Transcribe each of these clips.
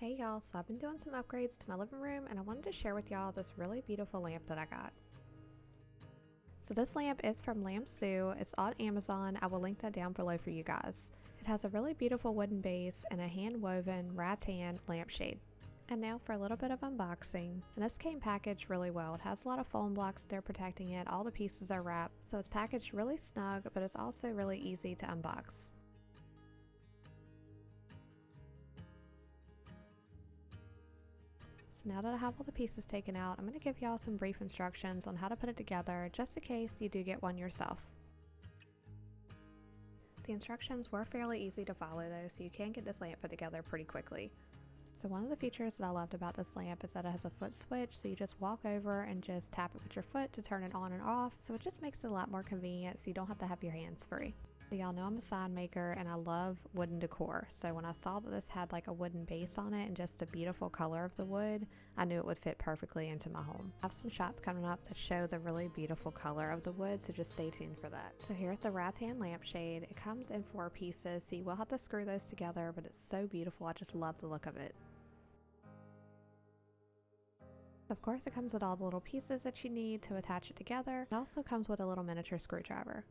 Hey y'all, so I've been doing some upgrades to my living room and I wanted to share with y'all this really beautiful lamp that I got. So this lamp is from LAMSU, it's on Amazon, I will link that down below for you guys. It has a really beautiful wooden base and a hand woven rattan lampshade. And now for a little bit of unboxing. And this came packaged really well. It has a lot of foam blocks there protecting it, all the pieces are wrapped, so it's packaged really snug, but it's also really easy to unbox. So now that I have all the pieces taken out, I'm going to give y'all some brief instructions on how to put it together just in case you do get one yourself. The instructions were fairly easy to follow though, so you can get this lamp put together pretty quickly. So one of the features that I loved about this lamp is that it has a foot switch, so you just walk over and just tap it with your foot to turn it on and off, so it just makes it a lot more convenient so you don't have to have your hands free. Y'all know I'm a sign maker and I love wooden decor, so when I saw that this had like a wooden base on it and just a beautiful color of the wood, I knew it would fit perfectly into my home. I have some shots coming up that show the really beautiful color of the wood, so just stay tuned for that. So here's the rattan lampshade. It comes in 4 pieces, so you will have to screw those together, but it's so beautiful. I just love the look of it. Of course, it comes with all the little pieces that you need to attach it together. It also comes with a little miniature screwdriver.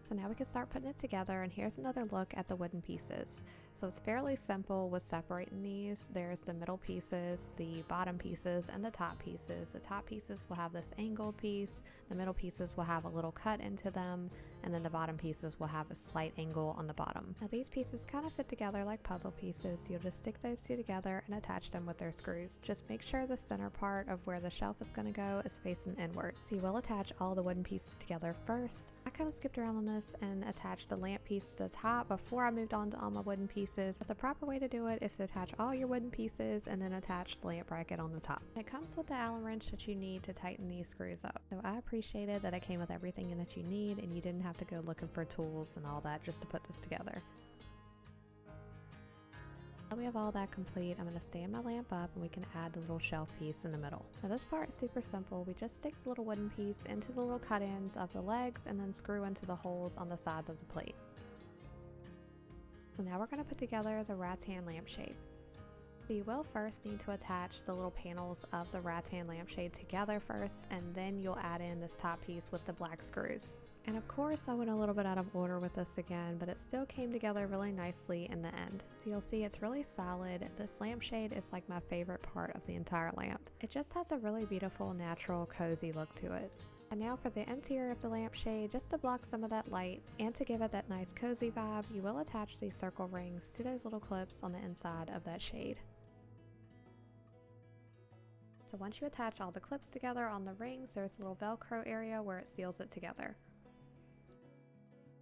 So now we can start putting it together, and here's another look at the wooden pieces. So it's fairly simple with separating these. There's the middle pieces, the bottom pieces, and the top pieces. The top pieces will have this angled piece, the middle pieces will have a little cut into them, and then the bottom pieces will have a slight angle on the bottom. Now these pieces kind of fit together like puzzle pieces. You'll just stick those two together and attach them with their screws. Just make sure the center part of where the shelf is going to go is facing inward. So you will attach all the wooden pieces together first. I kind of skipped around on this and attached the lamp piece to the top before I moved on to all my wooden pieces, but the proper way to do it is to attach all your wooden pieces and then attach the lamp bracket on the top. It comes with the Allen wrench that you need to tighten these screws up. So I appreciated that it came with everything in that you need and you didn't have to go looking for tools and all that just to put this together. Now we have all that complete, I'm going to stand my lamp up and we can add the little shelf piece in the middle. Now this part is super simple. We just stick the little wooden piece into the little cut ends of the legs and then screw into the holes on the sides of the plate. So now we're going to put together the rattan lampshade. So you will first need to attach the little panels of the rattan lampshade together first, and then you'll add in this top piece with the black screws. And of course I went a little bit out of order with this again, but it still came together really nicely in the end. So you'll see it's really solid. This lampshade is like my favorite part of the entire lamp. It just has a really beautiful, natural, cozy look to it. And now for the interior of the lampshade, just to block some of that light and to give it that nice cozy vibe, you will attach these circle rings to those little clips on the inside of that shade. So once you attach all the clips together on the rings, there's a little Velcro area where it seals it together.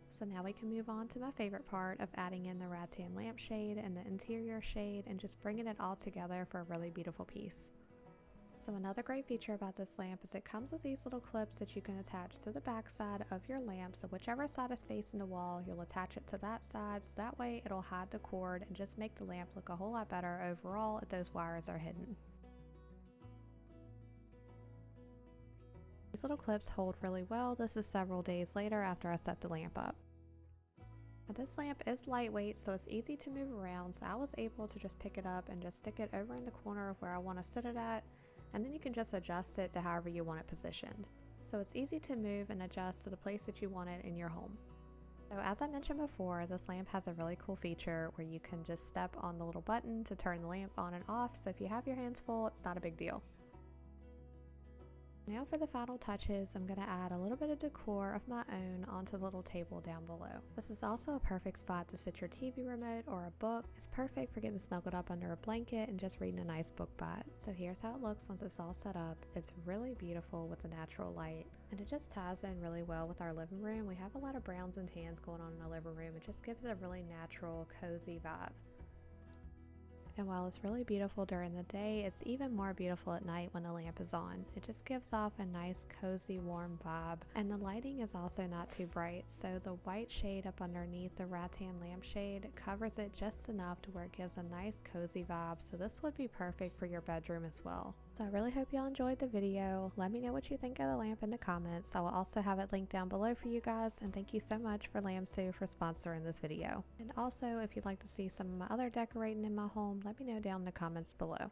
So now we can move on to my favorite part of adding in the rattan lampshade and the interior shade and just bringing it all together for a really beautiful piece. So another great feature about this lamp is it comes with these little clips that you can attach to the back side of your lamp. So whichever side is facing the wall, you'll attach it to that side, so that way it'll hide the cord and just make the lamp look a whole lot better overall if those wires are hidden. These little clips hold really well. This is several days later after I set the lamp up. Now this lamp is lightweight, so it's easy to move around, so I was able to just pick it up and just stick it over in the corner of where I want to sit it at, and then you can just adjust it to however you want it positioned. So it's easy to move and adjust to the place that you want it in your home. So as I mentioned before, this lamp has a really cool feature where you can just step on the little button to turn the lamp on and off, so if you have your hands full, it's not a big deal. Now for the final touches, I'm going to add a little bit of decor of my own onto the little table down below. This is also a perfect spot to sit your TV remote or a book. It's perfect for getting snuggled up under a blanket and just reading a nice book by it. So here's how it looks once it's all set up. It's really beautiful with the natural light, and it just ties in really well with our living room. We have a lot of browns and tans going on in our living room. It just gives it a really natural, cozy vibe. And while it's really beautiful during the day, it's even more beautiful at night when the lamp is on. It just gives off a nice, cozy, warm vibe. And the lighting is also not too bright, so the white shade up underneath the rattan lampshade covers it just enough to where it gives a nice, cozy vibe. So this would be perfect for your bedroom as well. So I really hope y'all enjoyed the video. Let me know what you think of the lamp in the comments. I will also have it linked down below for you guys, and thank you so much for LAMSU for sponsoring this video. And also, if you'd like to see some of my other decorating in my home, let me know down in the comments below.